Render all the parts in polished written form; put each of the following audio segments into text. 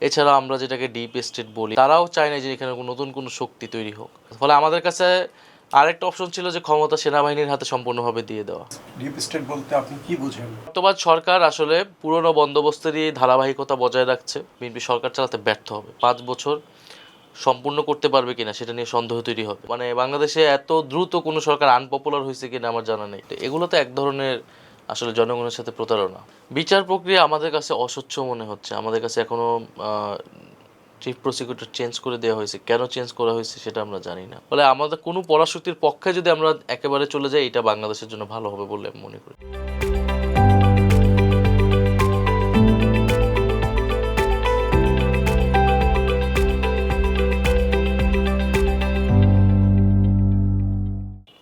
এছাড়া আমরা যেটাকে ডিপ স্টেট বলি, তারাও চায় না যে এখানে নতুন কোনো শক্তি তৈরি হোক। ফলে আমাদের কাছে আরেকটা অপশন ছিল যে ক্ষমতা সেনাবাহিনীর হাতে সম্পূর্ণভাবে দিয়ে দেওয়া। ডিপ স্টেট বলতে আপনি কি বুঝেন? বর্তমান সরকার আসলে পুরনো বন্দোবস্তেরই ধারাবাহিকতা বজায় রাখছে। বিএনপি সরকার চালাতে ব্যর্থ হবে, 5 বছর সম্পূর্ণ করতে পারবে কিনা সেটা নিয়ে সন্দেহ তৈরি হবে। মানে বাংলাদেশে এত দ্রুত কোনো সরকার আনপপুলার হয়েছে কিনা আমার জানা নেই। তো এগুলো তো এক ধরনের আসলে জনগণের সাথে প্রতারণা। বিচার প্রক্রিয়া আমাদের কাছে অস্বচ্ছ মনে হচ্ছে। আমাদের কাছে এখনো চিফ প্রসিকিউটর চেঞ্জ করে দেওয়া হয়েছে, কেন চেঞ্জ করা হয়েছে সেটা আমরা জানি না। ফলে আমাদের কোনো পরাশক্তির পক্ষে যদি আমরা একেবারে চলে যাই, এটা বাংলাদেশের জন্য ভালো হবে বলে আমি মনে করি।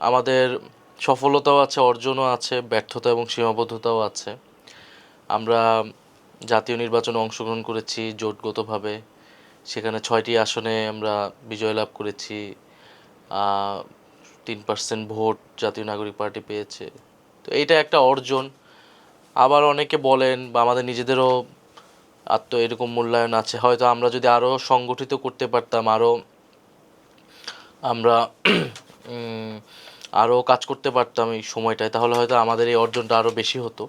আমাদের সফলতাও আছে, অর্জনও আছে, ব্যর্থতা এবং সীমাবদ্ধতাও আছে। আমরা জাতীয় নির্বাচনে অংশগ্রহণ করেছি জোটগতভাবে, সেখানে 6টি আসনে আমরা বিজয় লাভ করেছি। 3% ভোট জাতীয় নাগরিক পার্টি পেয়েছে। তো এইটা একটা অর্জন। আবার অনেকে বলেন বা আমাদের নিজেদেরও এরকম মূল্যায়ন আছে, হয়তো আমরা যদি আরও সংগঠিত করতে পারতাম, আমরা আরও কাজ করতে পারতাম এই সময়টায়, তাহলে হয়তো আমাদের এই অর্জনটা আরও বেশি হতো।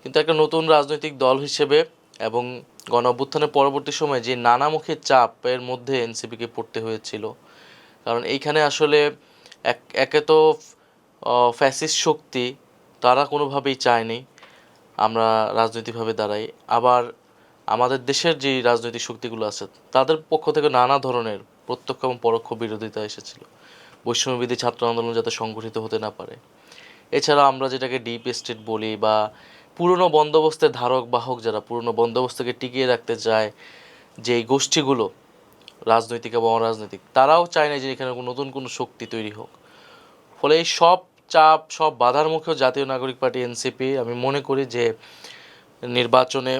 কিন্তু একটা নতুন রাজনৈতিক দল হিসেবে এবং গণ অভ্যুত্থানের পরবর্তী সময়ে যে নানামুখী চাপের মধ্যে এনসিপিকে পড়তে হয়েছিল, কারণ এইখানে আসলে একে তো ফ্যাসিস্ট শক্তি, তারা কোনোভাবেই চায়নি আমরা রাজনৈতিকভাবে দাঁড়াই। আবার আমাদের দেশের যে রাজনৈতিক শক্তিগুলো আছে তাদের পক্ষ থেকে নানা ধরনের প্রত্যক্ষ এবং পরোক্ষ বিরোধিতা এসেছিল, বৈষম্যবিধি ছাত্র আন্দোলন যাতে সংগঠিত হতে না পারে। এছাড়া আমরা যেটাকে ডিপ স্টেট বলি বা পুরনো বন্দোবস্তের ধারক বাহক, যারা পুরনো বন্দোবস্তকে টিকিয়ে রাখতে চায়, যেই গোষ্ঠীগুলো রাজনৈতিক এবং অরাজনৈতিক, তারাও চায় না যে এখানে নতুন কোনো শক্তি তৈরি হোক। ফলে এই সব চাপ, সব বাধার মুখেও জাতীয় নাগরিক পার্টি এনসিপি, আমি মনে করি যে নির্বাচনে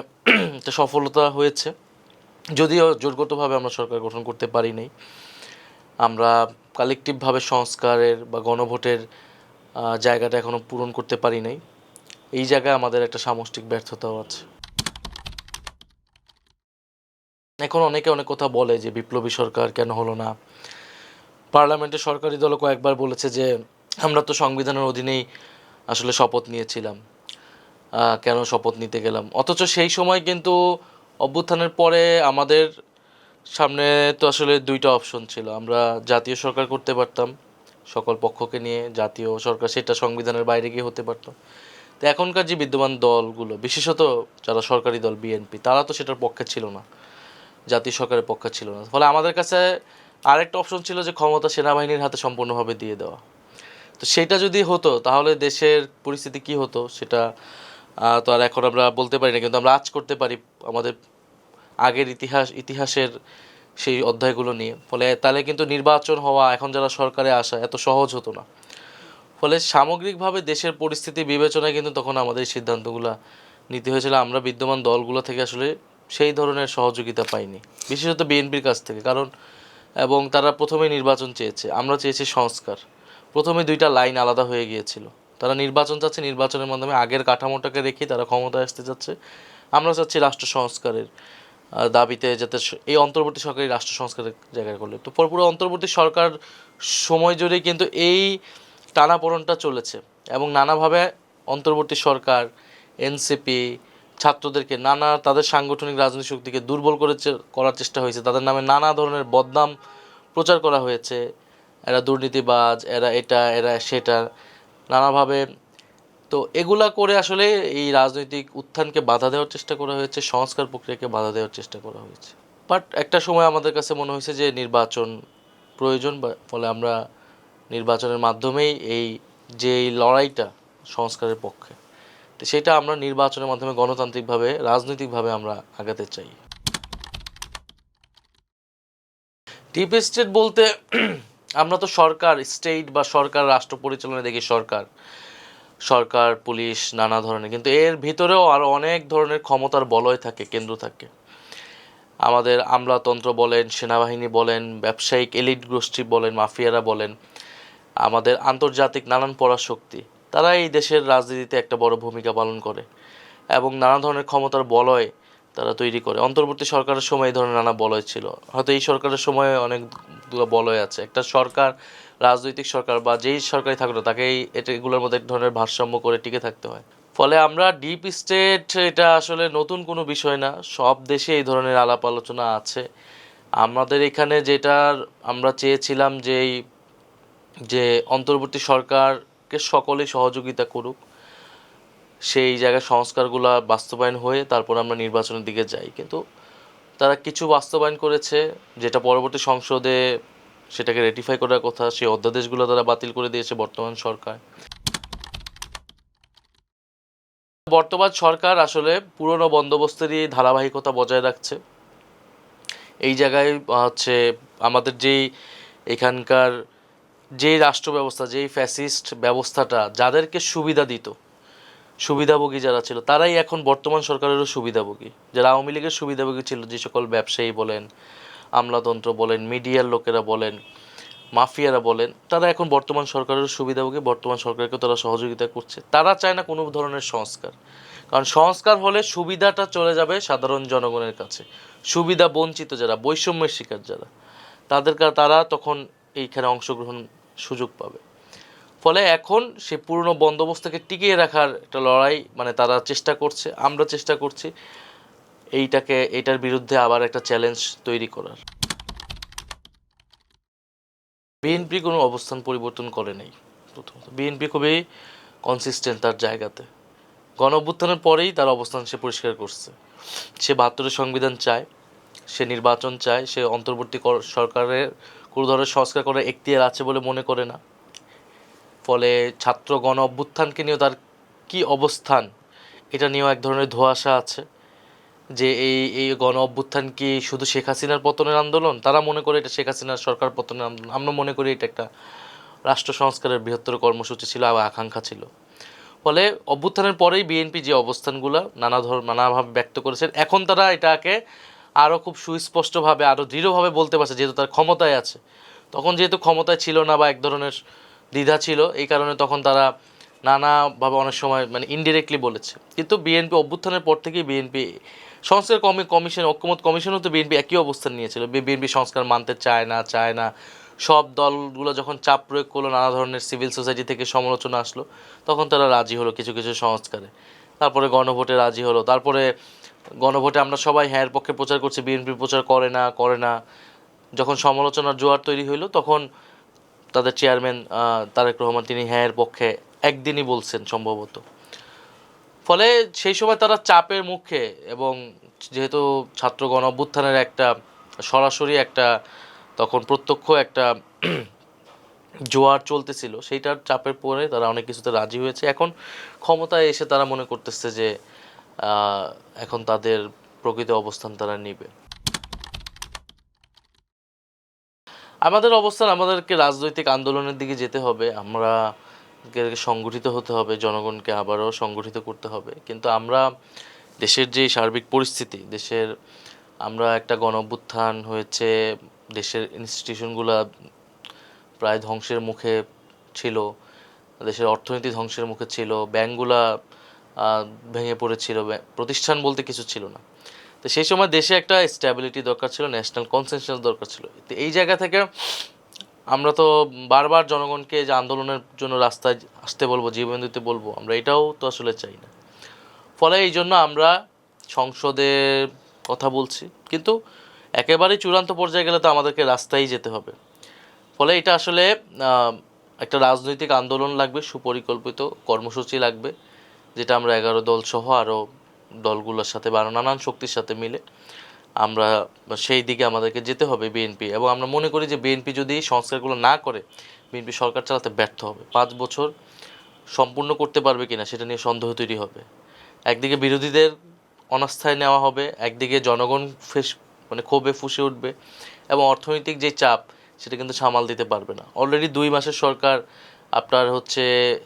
একটা সফলতা হয়েছে। যদিও জোটগতভাবে আমরা সরকার গঠন করতে পারি নাই, আমরা কালেকটিভভাবে সংস্কারের বা গণভোটের জায়গাটা এখনও পূরণ করতে পারি নাই। এই জায়গায় আমাদের একটা সামষ্টিক ব্যর্থতাও আছে। এখন অনেকে অনেক কথা বলে যে বিপ্লবী সরকার কেন হলো না। পার্লামেন্টের সরকারি দলও কয়েকবার বলেছে যে আমরা তো সংবিধানের অধীনেই আসলে শপথ নিয়েছিলাম, কেন শপথ নিতে গেলাম। অথচ সেই সময় কিন্তু অভ্যুত্থানের পরে আমাদের সামনে তো আসলে 2টা অপশন ছিল। আমরা জাতীয় সরকার করতে পারতাম সকল পক্ষকে নিয়ে, জাতীয় সরকার সেটা সংবিধানের বাইরে গিয়ে হতে পারত। তো এখনকার যে বিদ্যমান দলগুলো, বিশেষত যারা সরকারি দল বিএনপি, তারা তো সেটার পক্ষে ছিল না, জাতীয় সরকারের পক্ষে ছিল না। ফলে আমাদের কাছে আরেকটা অপশন ছিল যে ক্ষমতা সেনাবাহিনীর হাতে সম্পূর্ণভাবে দিয়ে দেওয়া। তো সেটা যদি হতো তাহলে দেশের পরিস্থিতি কি হতো সেটা তো আর এখন আমরা বলতে পারি না, কিন্তু আমরা আজ করতে পারি আমাদের আগের ইতিহাসের সেই অধ্যায়গুলো নিয়ে। ফলে তাহলে কিন্তু নির্বাচন হওয়া, এখন যারা সরকারে আসা এত সহজ হতো না। ফলে সামগ্রিকভাবে দেশের পরিস্থিতি বিবেচনায় কিন্তু তখন আমাদের এই সিদ্ধান্তগুলো নিতে হয়েছিল। আমরা বিদ্যমান দলগুলো থেকে আসলে সেই ধরনের সহযোগিতা পাইনি, বিশেষত বিএনপির কাছ থেকে। কারণ এবং তারা প্রথমে নির্বাচন চেয়েছে, আমরা চেয়েছি সংস্কার। প্রথমে 2টা লাইন আলাদা হয়ে গিয়েছিল। তারা নির্বাচন চাচ্ছে, নির্বাচনের মাধ্যমে আগের কাঠামোটাকে রেখে তারা ক্ষমতায় আসতে যাচ্ছে। আমরা চাচ্ছি রাষ্ট্র সংস্কারের দাবিতে যাতে এই অন্তর্বর্তী সরকারি রাষ্ট্র সংস্কারের জায়গায় করলে। তো পুরো অন্তর্বর্তী সরকার সময় জুড়েই কিন্তু এই টানাপোড়েনটা চলেছে এবং নানাভাবে অন্তর্বর্তী সরকার, এনসিপি ছাত্রদেরকে তাদের সাংগঠনিক রাজনৈতিক শক্তিকে দুর্বল করার চেষ্টা হয়েছে। তাদের নামে নানা ধরনের বদনাম প্রচার করা হয়েছে, এরা দুর্নীতিবাজ, এরা এটা, এরা সেটা, নানাভাবে। তো এগুলা করে আসলে এই রাজনৈতিক উত্থানকে বাধা দেওয়ার চেষ্টা করা হয়েছে, সংস্কার প্রক্রিয়াকে বাধা দেওয়ার চেষ্টা করা হয়েছে। বাট একটা সময় আমাদের কাছে মনে হয়েছে যে নির্বাচন প্রয়োজন, ফলে আমরা নির্বাচনের মাধ্যমেই এই লড়াইটা সংস্কারের পক্ষে, তো সেটা আমরা নির্বাচনের মাধ্যমে গণতান্ত্রিকভাবে, রাজনৈতিকভাবে আমরা আগাতে চাই। ডিপ স্টেট বলতে আমরা তো সরকার, স্টেট বা সরকার, রাষ্ট্র পরিচালনা দেখি সরকার, সরকার, পুলিশ, নানা ধরনের, কিন্তু এর ভিতরেও আরও অনেক ধরনের ক্ষমতার বলয় থাকে, কেন্দ্র থাকে। আমাদের আমলাতন্ত্র বলেন, সেনাবাহিনী বলেন, ব্যবসায়িক এলিট গোষ্ঠী বলেন, মাফিয়ারা বলেন, আমাদের আন্তর্জাতিক নানান পরাশক্তি, তারা এই দেশের রাজনীতিতে একটা বড় ভূমিকা পালন করে এবং নানা ধরনের ক্ষমতার বলয় তারা তৈরি করে। অন্তর্বর্তী সরকারের সময় এই ধরনের নানা বলয় ছিল, হয়তো এই সরকারের সময় অনেকগুলো বলয় আছে। একটা সরকার, রাজনৈতিক সরকার বা যেই সরকারই থাকুক না তাকেই এগুলোর মধ্যে এক ধরনের ভারসাম্য করে টিকে থাকতে হয়। ফলে আমরা ডিপ স্টেট, এটা আসলে নতুন কোনো বিষয় না, সব দেশে এই ধরনের আলাপ আলোচনা আছে। আমাদের এখানে যেটার আমরা চেয়েছিলাম যে অন্তর্বর্তী সরকারকে সকলেই সহযোগিতা করুক, সেই জায়গায় সংস্কারগুলো বাস্তবায়ন হয়ে তারপর আমরা নির্বাচনের দিকে যাই। কিন্তু তারা কিছু বাস্তবায়ন করেছে যেটা পরবর্তী সংসদে সেটাকে রেটিফাই করার কথা, সেই অধ্যাদেশগুলো তারা বাতিল করে দিয়েছে বর্তমান সরকার। বর্তমান সরকার আসলে পুরনো বন্দোবস্তেরই ধারাবাহিকতা বজায় রাখছে। এই জায়গায় হচ্ছে আমাদের এখানকার যেই রাষ্ট্র ব্যবস্থা, যেই ফ্যাসিস্ট ব্যবস্থাটা যাদেরকে সুবিধা দিত, সুবিধাভোগী যারা ছিল, তারাই এখন বর্তমান সরকারেরও সুবিধাভোগী। যারা আওয়ামী লীগের সুবিধাভোগী ছিল, যে সকল ব্যবসায়ী বলেন, আমলাতন্ত্র বলেন, মিডিয়ার লোকেরা বলেন, মাফিয়ারা বলেন, তারা এখন বর্তমান সরকারের সুবিধাভোগী। বর্তমান সরকারকে তারা সহযোগিতা করছে। তারা চায় না কোনো ধরনের সংস্কার, কারণ সংস্কার হলে সুবিধাটা চলে যাবে সাধারণ জনগণের কাছে। সুবিধা বঞ্চিত যারা, বৈষম্যের শিকার যারা, তারা তখন এইখানে অংশগ্রহণ সুযোগ পাবে। ফলে এখন সে পুরনো বন্দোবস্তকে টিকিয়ে রাখার একটা লড়াই, মানে তারা চেষ্টা করছে, আমরা চেষ্টা করছি এইটার বিরুদ্ধে আবার একটা চ্যালেঞ্জ তৈরি করার। বিএনপি কোনো অবস্থান পরিবর্তন করে নেই। প্রথমত বিএনপি খুবই কনসিস্টেন্ট তার জায়গাতে। গণ অভ্যুত্থানের পরেই তার অবস্থান সে পরিষ্কার করছে। সে ৭২-এর সংবিধান চায়, সে নির্বাচন চায়, সে অন্তর্বর্তী সরকারের কোনো ধরনের সংস্কার করার এখতিয়ার আছে বলে মনে করে না। ফলে ছাত্র গণ অভ্যুত্থানকে নিয়েও তার কী অবস্থান, এটা নিয়েও এক ধরনের ধোঁয়াশা আছে যে এই গণ অভ্যুত্থান কি শুধু শেখ হাসিনার পতনের আন্দোলন? তারা মনে করে এটা শেখ হাসিনার সরকার পতনের আন্দোলন। আমরা মনে করি এটা একটা রাষ্ট্র সংস্কারের বৃহত্তর কর্মসূচি ছিল, আবার আকাঙ্ক্ষা ছিল। ফলে অভ্যুত্থানের পরেই বিএনপি যে অবস্থানগুলো নানাভাবে ব্যক্ত করেছেন, এখন তারা এটাকে আরও খুব সুস্পষ্টভাবে, আরও দৃঢ়ভাবে বলতে পারছে, যেহেতু তার ক্ষমতায় আছে। তখন যেহেতু ক্ষমতায় ছিল না বা এক ধরনের দ্বিধা ছিল, এই কারণে তখন তারা নানাভাবে অনেক সময় মানে ইনডিরেক্টলি বলেছে। কিন্তু বিএনপি অভ্যুত্থানের পর থেকেই বিএনপি সংস্কার কমিশন, ঐক্যমত কমিশনও তো বিএনপি একই অবস্থান নিয়েছিল। বিএনপি সংস্কার মানতে চায় না। সব দলগুলো যখন চাপ প্রয়োগ করলো, নানা ধরনের সিভিল সোসাইটি থেকে সমালোচনা আসলো, তখন তারা রাজি হলো কিছু কিছু সংস্কারে। তারপরে গণভোটে রাজি হলো। তারপরে গণভোটে আমরা সবাই হ্যাঁর পক্ষে প্রচার করছি, বিএনপি প্রচার করে না। যখন সমালোচনার জোয়ার তৈরি হইলো, তখন তাদের চেয়ারম্যান তারেক রহমান তিনি হ্যাঁর পক্ষে একদিনই বলছেন সম্ভবত। ফলে সেই সময় তারা চাপের মুখে, এবং যেহেতু ছাত্র গণ অভ্যুত্থানের একটা সরাসরি একটা তখন প্রত্যক্ষ একটা জোয়ার চলতেছিল, সেইটার চাপের পরে তারা অনেক কিছুতে রাজি হয়েছে। এখন ক্ষমতায় এসে তারা মনে করতেছে যে এখন তাদের প্রকৃত অবস্থান তারা নিবে। আমাদের অবস্থান, আমাদেরকে রাজনৈতিক আন্দোলনের দিকে যেতে হবে, আমরা সংগঠিত হতে হবে, জনগণকে আবারও সংগঠিত করতে হবে। কিন্তু আমরা দেশের যে সার্বিক পরিস্থিতি, আমরা একটা গণ অভ্যুত্থান হয়েছে, দেশের ইনস্টিটিউশনগুলো প্রায় ধ্বংসের মুখে ছিল, দেশের অর্থনীতি ধ্বংসের মুখে ছিল, ব্যাংকগুলা ভেঙে পড়েছিল, প্রতিষ্ঠান বলতে কিছু ছিল না। তো সেই সময় দেশে একটা স্ট্যাবিলিটি দরকার ছিল, ন্যাশনাল কনসেনসাস দরকার ছিল। তো এই জায়গা থেকে আমরা তো বারবার জনগণকে যে আন্দোলনের জন্য রাস্তায় আসতে বলবো, জীবন দিতে বলবো, আমরা এটাও তো আসলে চাই না। ফলে এই জন্য আমরা সংসদের কথা বলছি, কিন্তু একেবারেই চূড়ান্ত পর্যায়ে গেলে তো আমাদেরকে রাস্তায় যেতে হবে। ফলে এটা আসলে একটা রাজনৈতিক আন্দোলন লাগবে, সুপরিকল্পিত কর্মসূচি লাগবে, যেটা আমরা 11 দল সহ আরও দলগুলোর সাথে বা নানান শক্তির সাথে মিলে আমরা সেই দিকে আমাদেরকে যেতে হবে বিএনপি। এবং আমরা মনে করি যে বিএনপি যদি সংস্কারগুলো না করে, বিএনপি সরকার চালাতে ব্যর্থ হবে। 5 বছর সম্পূর্ণ করতে পারবে কিনা সেটা নিয়ে সন্দেহ তৈরি হবে। একদিকে বিরোধীদের অনাস্থায় নেওয়া হবে, একদিকে জনগণ মানে ক্ষোভে ফুঁসে উঠবে, এবং অর্থনৈতিক যে চাপ সেটা কিন্তু সামাল দিতে পারবে না। অলরেডি 2 মাসের সরকার, আপনার হচ্ছে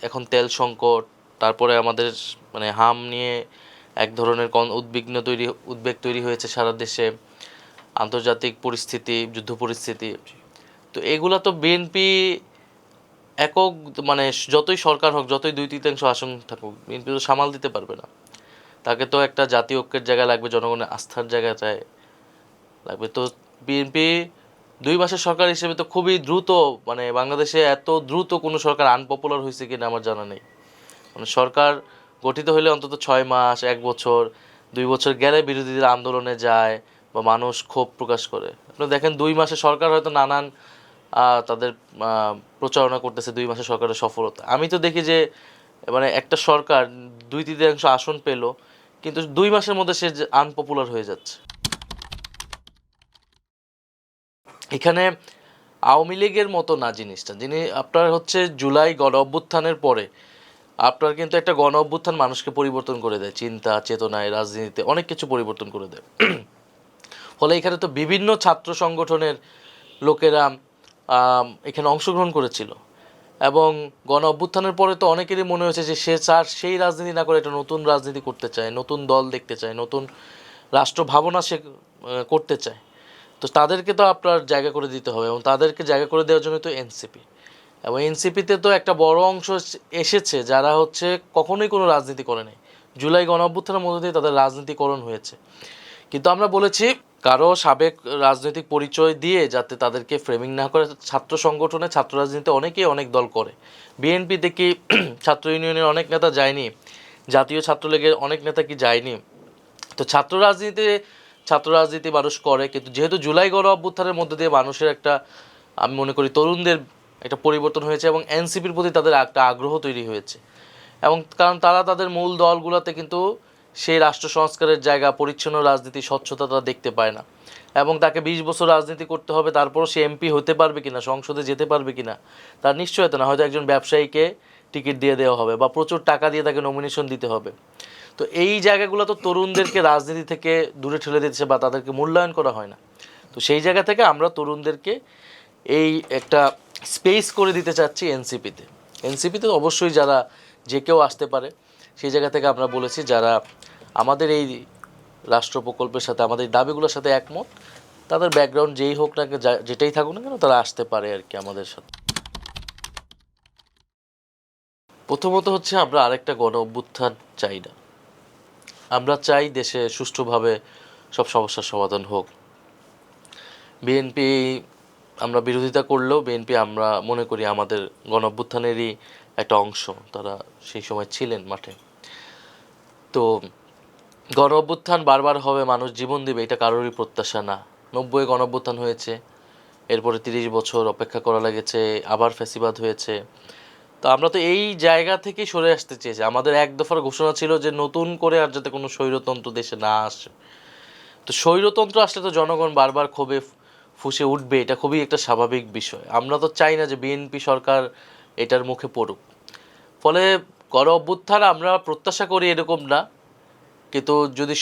এখন তেল সংকট, তারপরে আমাদের মানে হাম নিয়ে এক ধরনের উদ্বেগ তৈরি হয়েছে সারা দেশে, আন্তর্জাতিক পরিস্থিতি, যুদ্ধ পরিস্থিতি। তো এগুলা তো বিএনপি একক, মানে যতই সরকার হোক, যতই 2/3 আসন থাকুক, বিএনপি তো সামাল দিতে পারবে না। তাকে তো একটা জাতীয় ঐক্যের জায়গায় লাগবে, জনগণের আস্থার জায়গাটায় লাগবে। তো বিএনপি 2 মাসের সরকার হিসেবে তো খুবই দ্রুত, মানে বাংলাদেশে এত দ্রুত কোনো সরকার আনপপুলার হয়েছে কিনা আমার জানা নেই। মানে সরকার গঠিত হলে অন্তত 6 মাস, 1 বছর, 2 বছর গেলে বিরোধীদের আন্দোলনে যায় বা মানুষ ক্ষোভ প্রকাশ করে। আপনি দেখেন 2 মাসে সরকার হয়তো নানান তাদের প্রচারণা করতেছে 2 মাসের সরকারের সফলতা। আমি তো দেখি যে মানে একটা সরকার 2/3 আসন পেল, কিন্তু 2 মাসের মধ্যে সে আনপপুলার হয়ে যাচ্ছে। এখানে আওয়ামী লীগের মতো না জিনিসটা, যিনি আপনার হচ্ছে জুলাই গণ অভ্যুত্থানের পরে আপনার কিন্তু একটা গণ অভ্যুত্থান মানুষকে পরিবর্তন করে দেয়, চিন্তা চেতনায়, রাজনীতিতে অনেক কিছু পরিবর্তন করে দেয়। ফলে এখানে তো বিভিন্ন ছাত্র সংগঠনের লোকেরা এখানে অংশগ্রহণ করেছিল, এবং গণ অভ্যুত্থানের পরে তো অনেকেরই মনে হয়েছে যে সে সেই রাজনীতি না করে একটা নতুন রাজনীতি করতে চায়, নতুন দল দেখতে চায়, নতুন রাষ্ট্র ভাবনা সে করতে চায়। তো তাদেরকে তো আপনার জায়গা করে দিতে হবে, এবং তাদেরকে জায়গা করে দেওয়ার জন্য তো এনসিপি, এবং এনসিপিতে তো একটা বড় অংশ এসেছে যারা হচ্ছে কখনোই কোনো রাজনীতি করে নাই। জুলাই গণ অভ্যুত্থানের মধ্যে দিয়ে তাদের রাজনীতিকরণ হয়েছে। কিন্তু আমরা বলেছি কারো সাবেক রাজনৈতিক পরিচয় দিয়ে যাতে তাদেরকে ফ্রেমিং না করে। ছাত্র সংগঠনে, ছাত্র রাজনীতিতে অনেকেই অনেক দল করে। বিএনপি দেখি ছাত্র ইউনিয়নের অনেক নেতা যায়নি, জাতীয় ছাত্রলীগের অনেক নেতা কি যায়নি। তো ছাত্র রাজনীতি মানুষ করে, কিন্তু যেহেতু জুলাই গণ অভ্যুত্থানের মধ্যে দিয়ে মানুষের একটা, আমি মনে করি তরুণদের একটা পরিবর্তন হয়েছে, এবং এনসিপির প্রতি তাদের একটা আগ্রহ তৈরি হয়েছে। এবং কারণ তারা তাদের মূল দলগুলোতে কিন্তু সেই রাষ্ট্র সংস্কারের জায়গা, পরিচ্ছন্ন রাজনীতি, স্বচ্ছতা তারা দেখতে পায় না। এবং তাকে 20 বছর রাজনীতি করতে হবে, তারপরও সে এমপি হতে পারবে কিনা, সংসদে যেতে পারবে কিনা তার নিশ্চয়তা না। হয়তো একজন ব্যবসায়ীকে টিকিট দিয়ে দেওয়া হবে বা প্রচুর টাকা দিয়ে তাকে নমিনেশন দিতে হবে। তো এই জায়গাগুলো তো তরুণদেরকে রাজনীতি থেকে দূরে ঠেলে দিচ্ছে বা তাদেরকে মূল্যায়ন করা হয় না। তো সেই জায়গা থেকে আমরা তরুণদেরকে এই একটা স্পেস করে দিতে চাচ্ছি এনসিপিতে। এনসিপিতে অবশ্যই যারা যে কেউ আসতে পারে, সেই জায়গা থেকে আমরা বলেছি যারা আমাদের এই রাষ্ট্র প্রকল্পের সাথে, আমাদের দাবিগুলোর সাথে একমত, তাদের ব্যাকগ্রাউন্ড যেই হোক না, যেটাই থাকুক না কেন, তারা আসতে পারে আর কি আমাদের সাথে। প্রথমত হচ্ছে আমরা আরেকটা গণ অভ্যুত্থান চাই না। আমরা চাই দেশে সুষ্ঠুভাবে সব সমস্যার সমাধান হোক। বিএনপি আমরা বিরোধিতা করলেও বিএনপি আমরা মনে করি আমাদের গণ অভ্যুত্থানেরই একটা অংশ, তারা সেই সময় ছিলেন মাঠে। তো গণ অভ্যুত্থান বারবার হবে, মানুষ জীবন দেবে, এটা কারোরই প্রত্যাশা না। 90-এ গণ অভ্যুত্থান হয়েছে, এরপরে 30 বছর অপেক্ষা করা লেগেছে, আবার ফ্যাসিবাদ হয়েছে। তো আমরা তো এই জায়গা থেকে সরে আসতে চেয়েছি। আমাদের এক দফার ঘোষণা ছিল যে নতুন করে আর যাতে কোনো স্বৈরতন্ত্র দেশে না আসে। তো স্বৈরতন্ত্র আসলে তো জনগণ বারবার ক্ষোভে ফুঁসে উঠবে, এটা খুবই একটা স্বাভাবিক বিষয়। আমরা তো চাই না যে বিএনপি সরকার এটার মুখে পড়ুক। ফলে গণ অভ্যুত্থান আমরা প্রত্যাশা করি এরকম না, কিন্তু যদি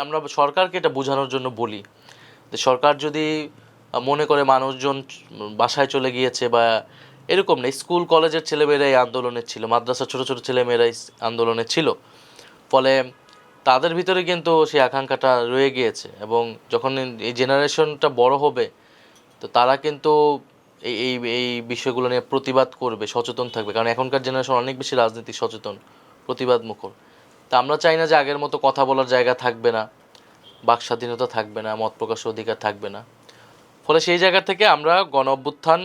আমরা সরকারকে এটা বোঝানোর জন্য বলি যে সরকার যদি মনে করে মানুষজন বাসায় চলে গিয়েছে বা এরকম না, স্কুল কলেজের ছেলেমেয়েরাই আন্দোলনে ছিল, মাদ্রাসার ছোটো ছোটো ছেলেমেয়েরাই আন্দোলনে ছিল, ফলে তাদের ভিতরে কিন্তু সেই আকাঙ্ক্ষাটা রয়ে গিয়েছে। এবং যখন এই জেনারেশনটা বড় হবে, তো তারা কিন্তু এই এই এই বিষয়গুলো নিয়ে প্রতিবাদ করবে, সচেতন থাকবে, কারণ এখনকার জেনারেশন অনেক বেশি রাজনীতি সচেতন, প্রতিবাদ মুখর। তা আমরা চাই না যে আগের মতো কথা বলার জায়গা থাকবে না, বাক স্বাধীনতা থাকবে না, মত প্রকাশের অধিকার থাকবে না। ফলে সেই জায়গা থেকে আমরা গণ অভ্যুত্থান,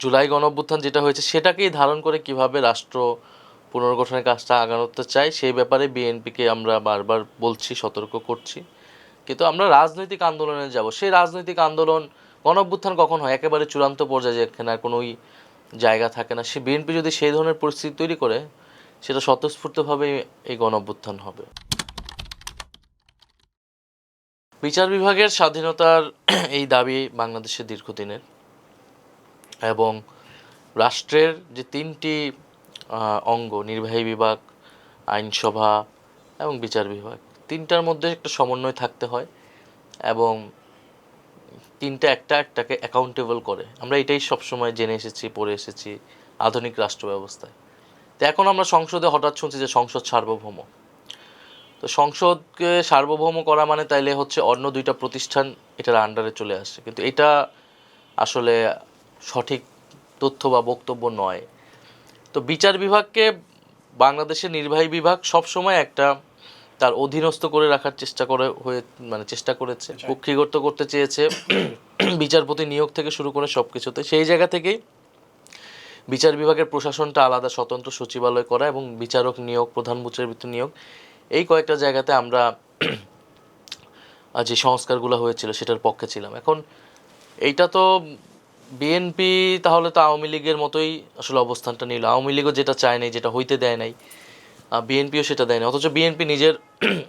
জুলাই গণ অভ্যুত্থান যেটা হয়েছে সেটাকেই ধারণ করে কিভাবে রাষ্ট্র পুনর্গঠনের কাজটা আগানোতে চাই, সেই ব্যাপারে বিএনপিকে আমরা বারবার বলছি, সতর্ক করছি। কিন্তু আমরা রাজনৈতিক আন্দোলনে যাব, সেই রাজনৈতিক আন্দোলন গণ অভ্যুত্থান কখন হয়? একেবারে চূড়ান্ত পর্যায়ে, যেখানে আর কোনোই জায়গা থাকে না। সে বিএনপি যদি সেই ধরনের পরিস্থিতি তৈরি করে, সেটা স্বতঃস্ফূর্তভাবে এই গণ অভ্যুত্থান হবে। বিচার বিভাগের স্বাধীনতার এই দাবি বাংলাদেশের দীর্ঘদিনের, এবং রাষ্ট্রের যে 3টি অঙ্গ, নির্বাহী বিভাগ, আইনসভা এবং বিচার বিভাগ, 3টার মধ্যে একটা সমন্বয় থাকতে হয়, এবং 3টা একটাকে অ্যাকাউন্টেবল করে। আমরা এটাই সবসময় জেনে এসেছি, পড়ে এসেছি আধুনিক রাষ্ট্র ব্যবস্থায়। তো এখন আমরা সংসদে হঠাৎ শুনছি যে সংসদ সার্বভৌম। তো সংসদকে সার্বভৌম করা মানে তাইলে হচ্ছে অন্য 2টা প্রতিষ্ঠান এটার আন্ডারে চলে আসে, কিন্তু এটা আসলে সঠিক তথ্য বা বক্তব্য নয়। তো বিচার বিভাগকে বাংলাদেশের নির্বাহী বিভাগ সবসময় একটা তার অধীনস্থ করে রাখার চেষ্টা করে হয়ে মানে চেষ্টা করেছে, কক্ষিগত করতে চেয়েছে বিচারপতি নিয়োগ থেকে শুরু করে সব কিছুতে। সেই জায়গা থেকেই বিচার বিভাগের প্রশাসনটা আলাদা স্বতন্ত্র সচিবালয় করা এবং বিচারক নিয়োগ, প্রধান বিচারপতি নিয়োগ, এই কয়েকটা জায়গাতে আমরা যে সংস্কারগুলো হয়েছিল সেটার পক্ষে ছিলাম। এখন এইটা তো বিএনপি তাহলে তো আওয়ামী লীগের মতোই আসলে অবস্থানটা নিল। আওয়ামী লীগও যেটা চায় নাই, যেটা হইতে দেয় নাই, বিএনপিও সেটা দেয় না। অথচ বিএনপি নিজের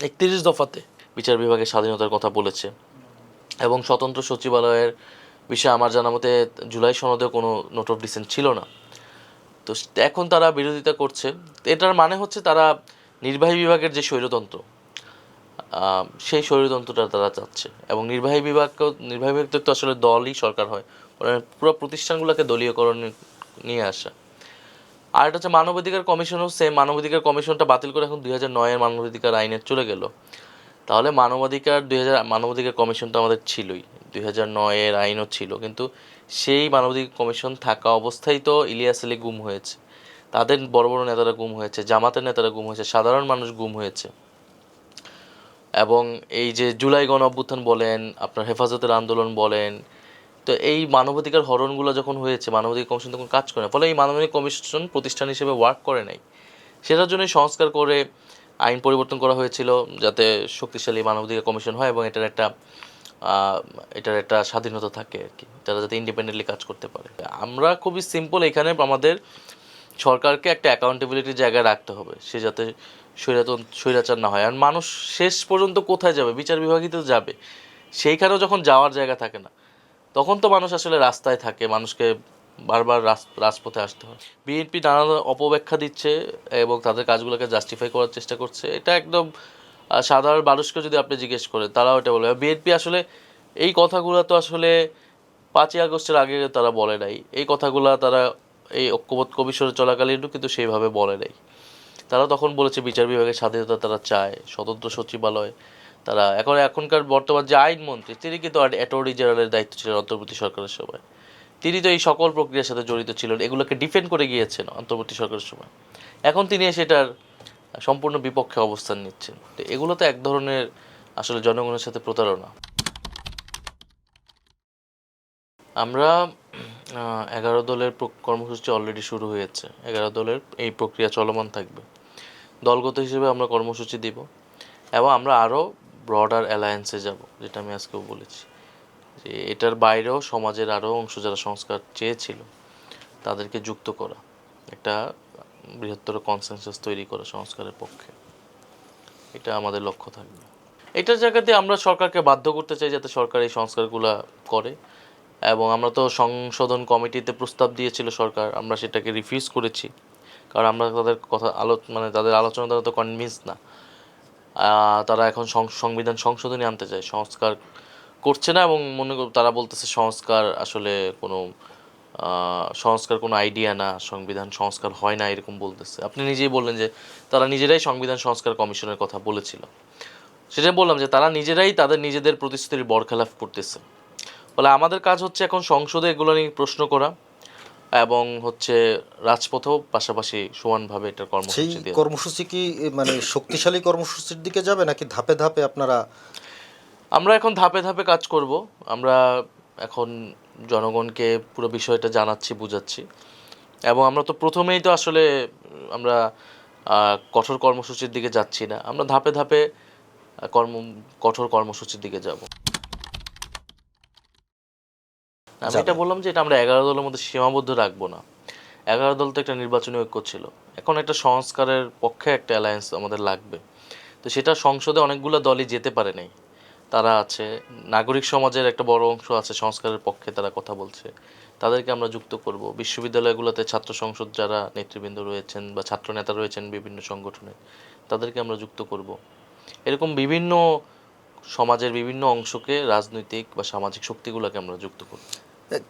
31 দফাতে বিচার বিভাগের স্বাধীনতার কথা বলেছে এবং স্বতন্ত্র সচিবালয়ের বিষয়ে আমার জানা মতে জুলাই সনদেও কোনো নোট অফ ডিসেন্ট ছিল না। তো এখন তারা বিরোধিতা করছে। এটার মানে হচ্ছে তারা নির্বাহী বিভাগের যে স্বৈরতন্ত্র, সেই স্বৈরতন্ত্রটা তারা চাচ্ছে। এবং নির্বাহী বিভাগ তো আসলে দলই সরকার হয়, পুরো প্রতিষ্ঠানগুলোকে দলীয়করণ নিয়ে আসা। আর এটা হচ্ছে মানবাধিকার কমিশনও সেম। মানবাধিকার কমিশনটা বাতিল করে এখন 2009-এর মানবাধিকার আইনে চলে গেল। তাহলে মানবাধিকার কমিশনটা আমাদের ছিলই, 2009-এর আইনও ছিল, কিন্তু সেই মানবাধিকার কমিশন থাকা অবস্থায় তো ইলিয়াস আলী গুম হয়েছে, তাদের বড় বড় নেতারা গুম হয়েছে, জামাতের নেতারা গুম হয়েছে, সাধারণ মানুষ গুম হয়েছে। এবং এই যে জুলাই গণ অভ্যুত্থান বলেন, আপনার হেফাজতের আন্দোলন বলেন, তো এই মানবাধিকার হরণগুলো যখন হয়েছে মানবাধিকার কমিশন তখন কাজ করে না। ফলে এই মানবাধিকার কমিশন প্রতিষ্ঠান হিসেবে ওয়ার্ক করে নাই। সেটার জন্যই সংস্কার করে আইন পরিবর্তন করা হয়েছিল, যাতে শক্তিশালী মানবাধিকার কমিশন হয় এবং এটার একটা স্বাধীনতা থাকে আর কি, তারা যাতে ইন্ডিপেন্ডেন্টলি কাজ করতে পারে। আমরা খুবই সিম্পল, এখানে আমাদের সরকারকে একটা অ্যাকাউন্টেবিলিটির জায়গায় রাখতে হবে, সে যাতে স্বৈরাচার না হয়। আর মানুষ শেষ পর্যন্ত কোথায় যাবে? বিচার বিভাগই তো যাবে। সেইখানেও যখন যাওয়ার জায়গা থাকে না, তখন তো মানুষ আসলে রাস্তায় থাকে, মানুষকে বারবার রাজপথে আসতে হয়। বিএনপি নানা অপব্যাখ্যা দিচ্ছে এবং তাদের কাজগুলোকে জাস্টিফাই করার চেষ্টা করছে। এটা একদম সাধারণ মানুষকে যদি আপনি জিজ্ঞেস করেন, তারাও এটা বলবে। বিএনপি আসলে এই কথাগুলো তো আসলে 5ই আগস্টের আগে তারা বলে নাই। এই কথাগুলো তারা এই ঐক্যবোধ কমিশনে চলাকালীনও কিন্তু সেইভাবে বলে নাই। তারা তখন বলেছে বিচার বিভাগের স্বাধীনতা তারা চায়, স্বতন্ত্র সচিবালয়। তারা এখনকার বর্তমান যে আইনমন্ত্রী, তিনি কিন্তু অ্যাটর্নি জেনারেলের দায়িত্ব ছিলেন অন্তর্বর্তী সরকারের সময়। তিনি তো এই সকল প্রক্রিয়ার সাথে জড়িত ছিলেন, এগুলোকে ডিফেন্ড করে গিয়েছেন অন্তর্বর্তী সরকারের সময়। এখন তিনি সেটার সম্পূর্ণ বিপক্ষে অবস্থান নিচ্ছেন। তো এগুলো তো এক ধরনের আসলে জনগণের সাথে প্রতারণা। আমরা 11 দলের কর্মসূচি অলরেডি শুরু হয়েছে। 11 দলের এই প্রক্রিয়া চলমান থাকবে। দলগত হিসেবে আমরা কর্মসূচি দিব এবং আমরা আরও ব্রডার অ্যালায়েন্সে যাব, যেটা আমি আজকেও বলেছি যে এটার বাইরেও সমাজের আরও অংশ যারা সংস্কার চেয়েছিল তাদেরকে যুক্ত করা, একটা বৃহত্তর কনসেনসাস তৈরি করা সংস্কারের পক্ষে, এটা আমাদের লক্ষ্য থাকবে। এটার জায়গাতে আমরা সরকারকে বাধ্য করতে চাই যাতে সরকার এই সংস্কারগুলো করে। এবং আমরা তো সংশোধন কমিটিতে প্রস্তাব দিয়েছিল সরকার, আমরা সেটাকে রিফিউজ করেছি, কারণ আমরা তাদের কথা তাদের আলোচনা দ্বারা তো কনভিন্স না। তারা এখন সংবিধান সংশোধনী আনতে চায়, সংস্কার করছে না। এবং তারা বলতেছে সংস্কার কোনো আইডিয়া না, সংবিধান সংস্কার হয় না, এরকম বলতেছে। আপনি নিজেই বললেন যে তারা নিজেরাই সংবিধান সংস্কার কমিশনের কথা বলেছিল। সেটা বললাম যে তারা নিজেরাই তাদের নিজেদের প্রতিশ্রুতির বরখেলাপ করতেছে। ফলে আমাদের কাজ হচ্ছে এখন সংসদে এগুলো নিয়ে প্রশ্ন করা এবং রাজপথেও পাশাপাশি সমানভাবে এটা কর্মসূচি দেওয়া। কর্মসূচি কি মানে শক্তিশালী কর্মসূচির দিকে যাবে নাকি ধাপে ধাপে আপনারা? আমরা এখন ধাপে ধাপে কাজ করব। আমরা এখন জনগণকে পুরো বিষয়টা জানাচ্ছি, বুঝাচ্ছি। এবং আমরা তো প্রথমেই তো আসলে আমরা কঠোর কর্মসূচির দিকে যাচ্ছি না, আমরা ধাপে ধাপে কঠোর কর্মসূচির দিকে যাব। আমি এটা বললাম যে এটা আমরা 11 দলের মধ্যে সীমাবদ্ধ রাখবো না। 11 দল তো একটা নির্বাচনী ঐক্য ছিল, এখন একটা সংস্কারের পক্ষে একটা অ্যালায়েন্স আমাদের লাগবে। তো সেটা সংসদে অনেকগুলো দলই যেতে পারে নাই, তারা আছে, নাগরিক সমাজের একটা বড় অংশ আছে সংস্কারের পক্ষে, তারা কথা বলছে, তাদেরকে আমরা যুক্ত করব। বিশ্ববিদ্যালয়গুলোতে ছাত্র সংসদ যারা নেতৃবৃন্দ রয়েছেন বা ছাত্র নেতা রয়েছেন বিভিন্ন সংগঠনে, তাদেরকে আমরা যুক্ত করব। এরকম বিভিন্ন সমাজের বিভিন্ন অংশকে, রাজনৈতিক বা সামাজিক শক্তিগুলোকে আমরা যুক্ত করব।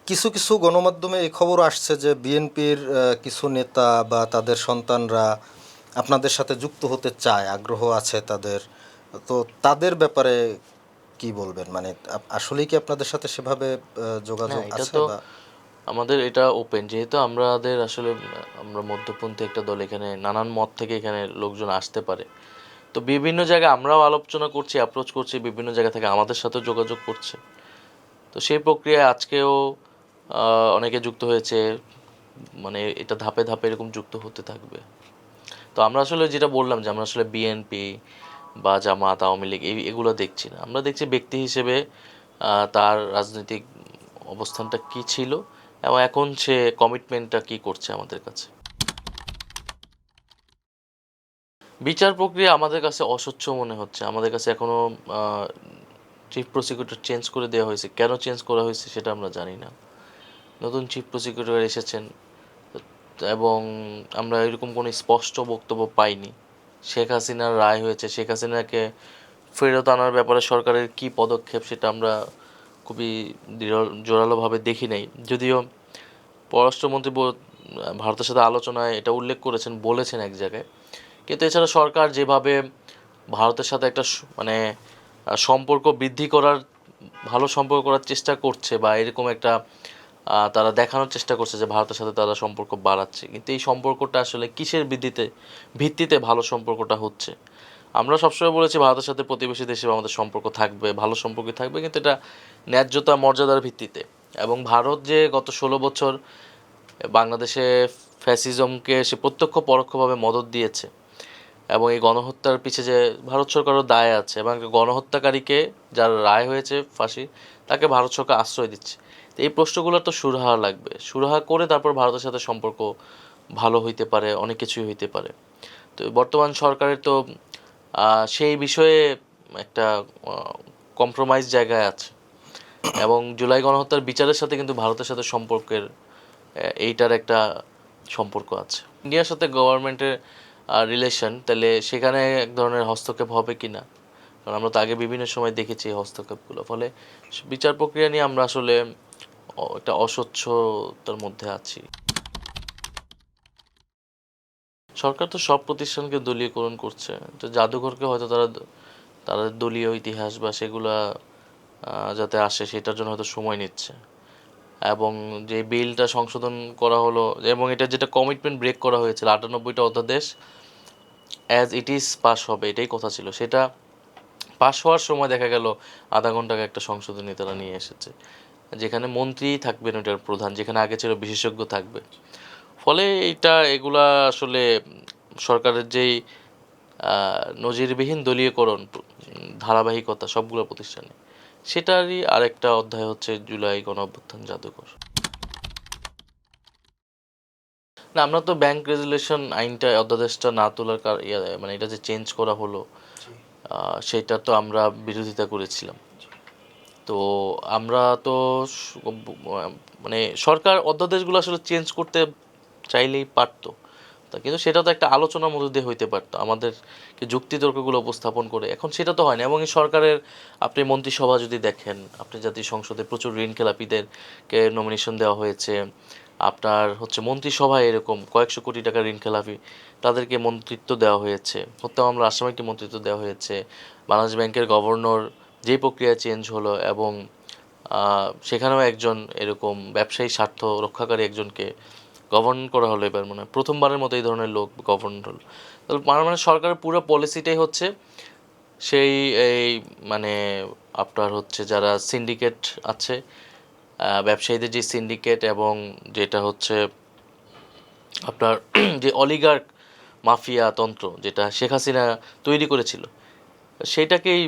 কিছু কিছু গণমাধ্যমে এই খবর আসছে যে বিএনপির কিছু নেতা বা তাদের সন্তানরা আপনাদের সাথে যুক্ত হতে চায়, আগ্রহ আছে তাদের। তো তাদের ব্যাপারে কি বলবেন? মানে আসলেই কি আপনাদের সাথে সেভাবে যোগাযোগ এটা আছে? তো বা আমাদের এটা ওপেন, যেহেতু আমরা মধ্যপন্থী একটা দল, এখানে নানান মত থেকে এখানে লোকজন আসতে পারে। তো বিভিন্ন জায়গায় আমরাও আলোচনা করছি, অ্যাপ্রোচ করছি, বিভিন্ন জায়গা থেকে আমাদের সাথে যোগাযোগ করছে। তো সেই প্রক্রিয়ায় আজকেও অনেকে যুক্ত হয়েছে, মানে এটা ধাপে ধাপে এরকম যুক্ত হতে থাকবে। তো আমরা আসলে যেটা বললাম যে আমরা আসলে বিএনপি বা জামাত, আওয়ামী লীগ এগুলো দেখছি না। আমরা দেখছি ব্যক্তি হিসেবে তার রাজনৈতিক অবস্থানটা কি ছিল এবং এখন সে কমিটমেন্টটা কি করছে আমাদের কাছে। বিচার প্রক্রিয়া আমাদের কাছে অস্বচ্ছ মনে হচ্ছে। আমাদের কাছে এখনো চিফ প্রসিকিউটর চেঞ্জ করে দেওয়া হয়েছে। কেন চেঞ্জ করা হয়েছে সেটা আমরা জানি না। নতুন চিফ প্রসিকিউটর এসেছেন এবং আমরা এরকম কোনো স্পষ্ট বক্তব্য পাইনি। শেখ হাসিনার রায় হয়েছে, শেখ হাসিনাকে ফেরত আনার ব্যাপারে সরকারের কী পদক্ষেপ সেটা আমরা খুবই জোরালোভাবে দেখি নাই। যদিও পররাষ্ট্রমন্ত্রী ভারতের সাথে আলোচনায় এটা উল্লেখ করেছেন, বলেছেন এক জায়গায়। কিন্তু এছাড়া সরকার যেভাবে ভারতের সাথে একটা মানে সম্পর্ক বৃদ্ধি করার, ভালো সম্পর্ক করার চেষ্টা করছে বা এরকম একটা তারা দেখানোর চেষ্টা করছে যে ভারতের সাথে তারা সম্পর্ক বাড়াচ্ছে, কিন্তু এই সম্পর্কটা আসলে কিসের ভিত্তিতে ভালো সম্পর্কটা হচ্ছে? আমরা সবসময় বলেছি ভারতের সাথে প্রতিবেশী দেশে আমাদের সম্পর্ক থাকবে, ভালো সম্পর্কই থাকবে, কিন্তু এটা ন্যায্যতা মর্যাদার ভিত্তিতে। এবং ভারত যে গত 16 বছর বাংলাদেশে ফ্যাসিজমকে সে প্রত্যক্ষ পরোক্ষভাবে মদদ দিয়েছে এবং এই গণহত্যার পিছে যে ভারত সরকারও দায় আছে, এবং গণহত্যাকারীকে যার রায় হয়েছে ফাঁসি, তাকে ভারত সরকার আশ্রয় দিচ্ছে। তো এই প্রশ্নগুলোর তো সুরাহা লাগবে, সুরাহা করে তারপর ভারতের সাথে সম্পর্ক ভালো হইতে পারে, অনেক কিছুই হইতে পারে। তো বর্তমান সরকারের তো সেই বিষয়ে একটা কম্প্রোমাইজ জায়গায় আছে এবং জুলাই গণহত্যার বিচারের সাথে কিন্তু ভারতের সাথে সম্পর্কের এইটার একটা সম্পর্ক আছে। ইন্ডিয়ার সাথে গভর্নমেন্টের রিলেশন, তাহলে সেখানে এক ধরনের হস্তক্ষেপ হবে কি না? কারণ আমরা তো আগে বিভিন্ন সময় দেখেছি এই হস্তক্ষেপগুলো। ফলে বিচার প্রক্রিয়া নিয়ে আমরা আসলে একটা অস্বচ্ছতার মধ্যে আছি। সরকার তো সব প্রতিষ্ঠানকে দলীয়করণ করছে। তো জাদুঘরকে হয়তো তারা দলীয় ইতিহাস বা সেগুলা যাতে আসে সেটার জন্য হয়তো সময় নিচ্ছে। এবং যে বিলটা সংশোধন করা হলো এবং এটা যেটা কমিটমেন্ট ব্রেক করা হয়েছিল, 98টা অধ্যাদেশ অ্যাজ ইট ইজ পাস হবে, এটাই কথা ছিল। সেটা পাস হওয়ার সময় দেখা গেল আধা ঘন্টাকে একটা সংশোধনী তারা নিয়ে এসেছে, যেখানে মন্ত্রী থাকবেন ওটার প্রধান, যেখানে আগে ছিল বিশেষজ্ঞ থাকবে। ফলে এগুলা আসলে সরকারের যেই নজিরবিহীন দলীয়করণ ধারাবাহিকতা সবগুলো প্রতিষ্ঠানে, সেটারই আরেকটা অধ্যায় হচ্ছে জুলাই গণঅভ্যুত্থান জাদুঘর। না, আমরা তো ব্যাংক রেজুলেশন আইনটা, অধ্যাদেশটা না তোলার মানে এটা যে চেঞ্জ করা হলো, সেটা তো আমরা বিরোধিতা করেছিলাম। তো আমরা তো মানে সরকার অধ্যাদেশগুলো আসলে চেঞ্জ করতে চাইলেই পারতো, তা কিন্তু সেটা তো একটা আলোচনার মধ্যে দিয়ে হইতে পারতো, আমাদেরকে যুক্তি তর্কগুলো উপস্থাপন করে। এখন সেটা তো হয় না। এবং এই সরকারের আপনি মন্ত্রিসভা যদি দেখেন, আপনি জাতীয় সংসদে প্রচুর ঋণ খেলাপিদেরকে নমিনেশন দেওয়া হয়েছে। আপনার হচ্ছে মন্ত্রিসভায় এরকম কয়েকশো কোটি টাকা ঋণ খেলাপি, তাদেরকে মন্ত্রিত্ব দেওয়া হয়েছে। হত্যা মামলা আসামিকে মন্ত্রিত্ব দেওয়া হয়েছে। বাংলাদেশ ব্যাংকের গভর্নর যেই প্রক্রিয়া চেঞ্জ হলো এবং সেখানেও একজন এরকম ব্যবসায়ী স্বার্থ রক্ষাকারী একজনকে গভর্ন করা হলো এবার, মানে প্রথমবারের মতো এই ধরনের লোক গভর্ন হলো। তাহলে মানে সরকারের পুরো পলিসিটাই হচ্ছে সেই এই মানে আপনার হচ্ছে যারা সিন্ডিকেট আছে, ব্যবসায়ীদের যে সিন্ডিকেট এবং যেটা হচ্ছে আপনার যে অলিগার্ক মাফিয়া তন্ত্র যেটা শেখ হাসিনা তৈরি করেছিল, সেইটাকেই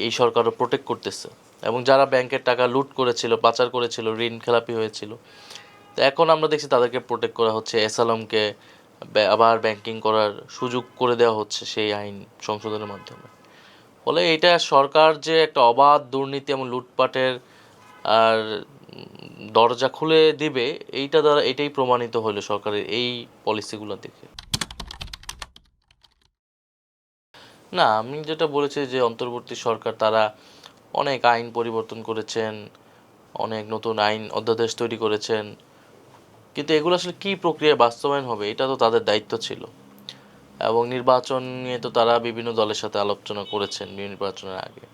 এই সরকারও প্রোটেক্ট করতেছে। এবং যারা ব্যাংকের টাকা লুট করেছিল, পাচার করেছিল, ঋণ খেলাপি হয়েছিল, তো এখন আমরা দেখছি তাদেরকে প্রোটেক্ট করা হচ্ছে। এসালামকে আবার ব্যাংকিং করার সুযোগ করে দেওয়া হচ্ছে সেই আইন সংশোধনের মাধ্যমে। ফলে এটা সরকার যে একটা অবাধ দুর্নীতি এবং লুটপাটের আর দরজা খুলে দিবে, এইটা দ্বারা এটাই প্রমাণিত হলো সরকারের এই পলিসিগুলো দেখে। না, আমি যেটা বলেছি যে অন্তর্বর্তী সরকার তারা অনেক আইন পরিবর্তন করেছেন, অনেক নতুন আইন অধ্যাদেশ তৈরি করেছেন, কিন্তু এগুলো আসলে কী প্রক্রিয়ায় বাস্তবায়ন হবে এটা তো তাদের দায়িত্ব ছিল। এবং নির্বাচন নিয়ে তো তারা বিভিন্ন দলের সাথে আলোচনা করেছেন নির্বাচনের আগে।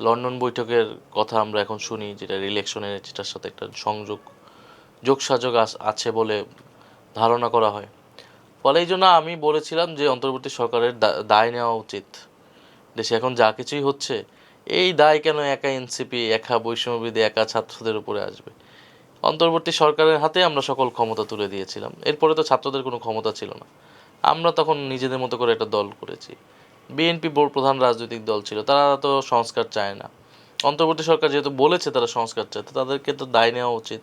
লন্ডন বৈঠকের কথা আমরা এখন শুনি, যেটা ইলেকশনের যেটার সাথে একটা যোগসাযোগ আছে বলে ধারণা করা হয়। ফলে এই জন্য আমি বলেছিলাম যে অন্তর্বর্তী সরকারের দায় নেওয়া উচিত। দেশে এখন যা কিছুই হচ্ছে, এই দায় কেন একা এনসিপি, একা বৈষম্যবিধি, একা ছাত্রদের উপরে আসবে? অন্তর্বর্তী সরকারের হাতে আমরা সকল ক্ষমতা তুলে দিয়েছিলাম, এরপরে তো ছাত্রদের কোনো ক্ষমতা ছিল না। আমরা তখন নিজেদের মতো করে একটা দল করেছি। বিএনপি প্রধান রাজনৈতিক দল ছিল, তারা তো সংস্কার চায় না। অন্তর্বর্তী সরকার যেহেতু বলেছে তারা সংস্কার চায়, তো তাদেরকে তো দায় নেওয়া উচিত,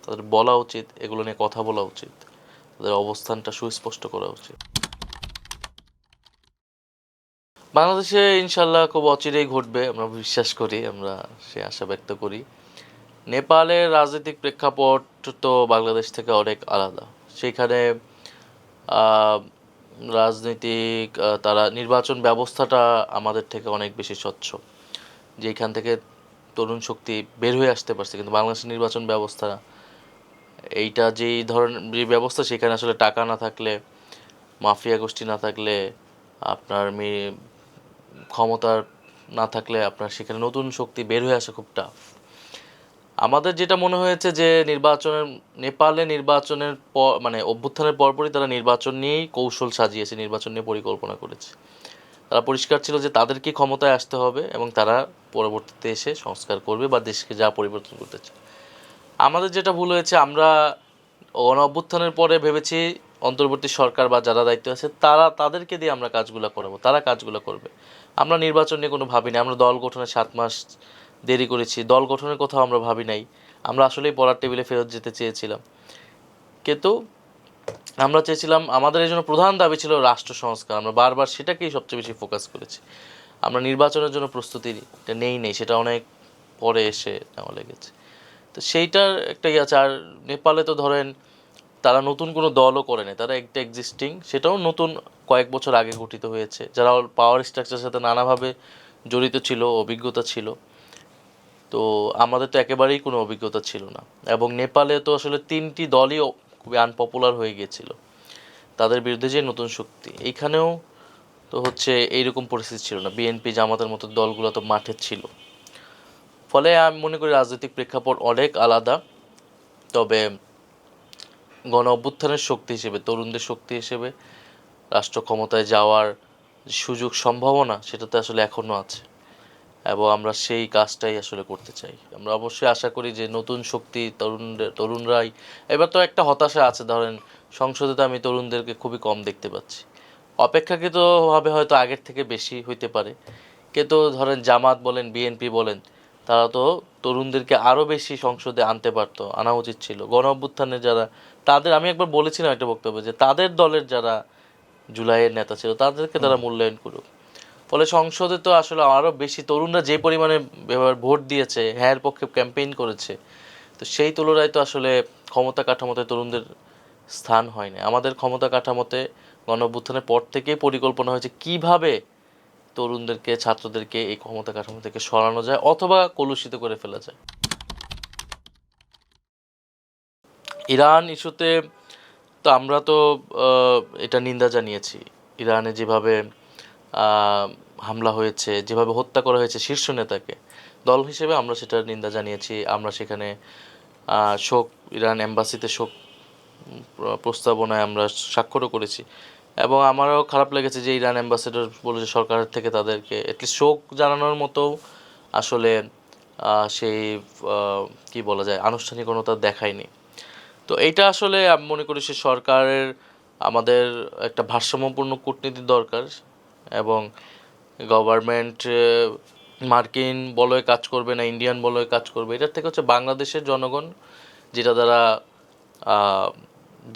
তাদের বলা উচিত, এগুলো নিয়ে কথা বলা উচিত, তাদের অবস্থানটা সুস্পষ্ট করা উচিত। বাংলাদেশে ইনশাল্লাহ খুব অচিরেই ঘটবে, আমরা বিশ্বাস করি, আমরা সে আশা ব্যক্ত করি। নেপালের রাজনৈতিক প্রেক্ষাপট তো বাংলাদেশ থেকে অনেক আলাদা। সেইখানে রাজনৈতিক তারা নির্বাচন ব্যবস্থাটা আমাদের থেকে অনেক বেশি স্বচ্ছ, যেখান থেকে তরুণ শক্তি বের হয়ে আসতে পারছে। কিন্তু বাংলাদেশের নির্বাচন ব্যবস্থা এইটা যেই ধরনের যে ব্যবস্থা, সেখানে আসলে টাকা না থাকলে, মাফিয়া গোষ্ঠী না থাকলে, আপনার ক্ষমতার না থাকলে আপনার সেখানে নতুন শক্তি বের হয়ে আসা খুব টাফ। আমাদের যেটা মনে হয়েছে যে নেপালে নির্বাচনের পর, মানে অভ্যুত্থানের পরপরই তারা নির্বাচন নিয়েই কৌশল সাজিয়েছে, নির্বাচন নিয়ে পরিকল্পনা করেছে। তারা পরিষ্কার ছিল যে তাদেরকে ক্ষমতায় আসতে হবে এবং তারা পরবর্তীতে এসে সংস্কার করবে বা দেশকে যা পরিবর্তন করতে চায়। আমাদের যেটা ভুল হয়েছে, আমরা অভ্যুত্থানের পরে ভেবেছি অন্তর্বর্তী সরকার বা যারা দায়িত্ব আছে তাদেরকে দিয়ে আমরা কাজগুলো করাবো, তারা কাজগুলো করবে। আমরা নির্বাচন নিয়ে কোনো ভাবি নাই, আমরা দল গঠনে 7 মাস দেরি করেছি, দল গঠনের কথাও আমরা ভাবি নাই। আমরা আসলেই পড়ার টেবিলে ফেরত যেতে চেয়েছিলাম, কিন্তু আমরা চেয়েছিলাম, আমাদের এই জন্য প্রধান দাবি ছিল রাষ্ট্র সংস্কার। আমরা বারবার সেটাকেই সবচেয়ে বেশি ফোকাস করেছি। আমরা নির্বাচনের জন্য প্রস্তুতিটা নেই, সেটা অনেক পরে এসে নেওয়া লেগেছে। তো সেইটার একটা ইয়ে আছে। আর নেপালে তো ধরেন তারা নতুন কোনো দলও করে নেই, তারা একটা এক্সিস্টিং, সেটাও নতুন, কয়েক বছর আগে গঠিত হয়েছে, যারা পাওয়ার স্ট্রাকচারের সাথে নানাভাবে জড়িত ছিল, অভিজ্ঞতা ছিল। তো আমাদের তো একেবারেই কোনো অভিজ্ঞতা ছিল না। এবং নেপালে তো আসলে 3টি দলই খুবই আনপপুলার হয়ে গিয়েছিল, তাদের বিরুদ্ধে যে নতুন শক্তি, এইখানেও তো হচ্ছে এইরকম পরিস্থিতি ছিল না। বিএনপি জামাতের মতো দলগুলো তো মাঠে ছিল। ফলে আমি মনে করি রাজনৈতিক প্রেক্ষাপট অনেক আলাদা। তবে গণ অভ্যুত্থানের শক্তি হিসেবে, তরুণদের শক্তি হিসেবে রাষ্ট্র ক্ষমতায় যাওয়ার সুযোগ সম্ভাবনা সেটাতে আসলে এখনও আছে, এবং আমরা সেই কাজটাই আসলে করতে চাই। আমরা অবশ্যই আশা করি যে নতুন শক্তি, তরুণরাই। এবার তো একটা হতাশা আছে, ধরেন সংসদে তো আমি তরুণদেরকে খুবই কম দেখতে পাচ্ছি। অপেক্ষাকৃতভাবে হয়তো আগের থেকে বেশি হইতে পারে, কিন্তু ধরেন জামাত বলেন, বিএনপি বলেন, তারা তো তরুণদেরকে আরও বেশি সংসদে আনতে পারতো, আনা উচিত ছিল। গণ অভ্যুত্থানে যারা, তাদের আমি একবার বলেছিলাম একটা বক্তব্যে যে তাদের দলের যারা জুলাইয়ের নেতা ছিল তাদেরকে তারা মূল্যায়ন করুক। ফলে সংসদে তো আসলে আরও বেশি তরুণরা যে পরিমাণে ভোট দিয়েছে, হ্যাঁ এর পক্ষে ক্যাম্পেইন করেছে, তো সেই তুলনায় তো আসলে ক্ষমতা কাঠামোতে তরুণদের স্থান হয় না। আমাদের ক্ষমতা কাঠামোতে গণ অভ্যুত্থানের পর থেকেই পরিকল্পনা হয়েছে কিভাবে তরুণদেরকে, ছাত্রদেরকে এই ক্ষমতা কাঠামো থেকে সরানো যায় অথবা কলুষিত করে ফেলা যায়। ইরান ইস্যুতে তো আমরা তো এটা নিন্দা জানিয়েছি। ইরানে যেভাবে হামলা হয়েছে, যেভাবে হত্যা করা হয়েছে শীর্ষ নেতাকে, দল হিসেবে আমরা সেটার নিন্দা জানিয়েছি। আমরা সেখানে শোক, ইরান এম্বাসিতে শোক প্রস্তাবনায় আমরা স্বাক্ষরও করেছি। এবং আমারও খারাপ লেগেছে যে ইরান অ্যাম্বাসেডর বলেছে সরকারের থেকে তাদেরকে অ্যাটলিস্ট শোক জানানোর মতো আসলে সেই কী বলা যায়, আনুষ্ঠানিকতা দেখায়নি। তো এইটা আসলে আমি মনে করি সে সরকারের, আমাদের একটা ভারসাম্যপূর্ণ কূটনীতি দরকার। এবং গভর্নমেন্ট মার্কিন বলয়ে কাজ করবে না ইন্ডিয়ান বলয়ে কাজ করবে, এটার থেকে হচ্ছে বাংলাদেশের জনগণ যেটা দ্বারা